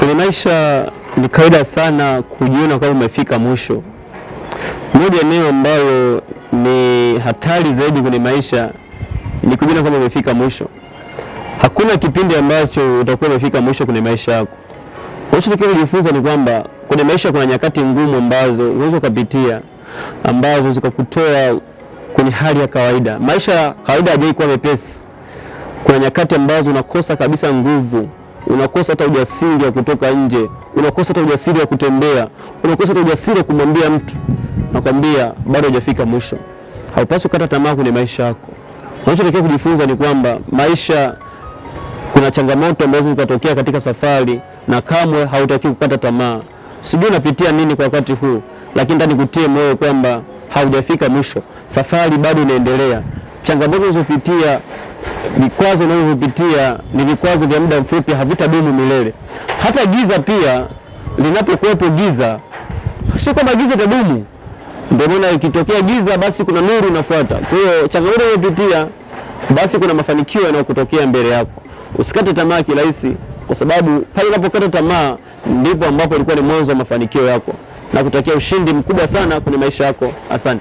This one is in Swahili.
Kwenye maisha ni kawaida sana kujiona kama umefika mwisho. Moja eneo ambayo ni hatari zaidi kwenye maisha ni kujiona kama umefika mwisho. Hakuna kipindi ambacho utakuwa umefika mwisho kwenye maisha yako. Unachotakiwa kujifunza ni kwamba kwenye maisha kuna nyakati ngumu ambazo unaweza kupitia, ambazo zikakutoa kwenye hali ya kawaida. Maisha ya kawaida hajawahi kuwa mepesi. Kuna nyakati ambazo unakosa kabisa nguvu, unakosa hata ujasiri wa kutoka nje, unakosa hata ujasiri wa kutembea, unakosa hata ujasiri wa kumwambia mtu, nakwambia bado hujafika mwisho. Haupaswi kukata tamaa kwenye maisha yako. Unachotakiwa kujifunza ni kwamba maisha kuna changamoto ambazo zitatokea katika safari na kamwe hautakiwi kukata tamaa. Sijui unapitia nini kwa wakati huu, lakini ndani kutie moyo kwamba haujafika mwisho. Safari bado inaendelea. Changamoto unazopitia, vikwazo unavyopitia ni vikwazo vya muda mfupi, havitadumu milele. Hata giza pia linapokuwepo giza, sio kama giza itadumu. Ndio maana ikitokea giza basi kuna nuru inafuata. Kwa hiyo changamoto unayopitia basi kuna mafanikio yanayokutokea mbele yako. Usikate tamaa kirahisi, kwa sababu pale unapokata tamaa ndipo ambapo ilikuwa ni mwanzo wa mafanikio yako. Na kutakia ushindi mkubwa sana kwenye maisha yako. Asante.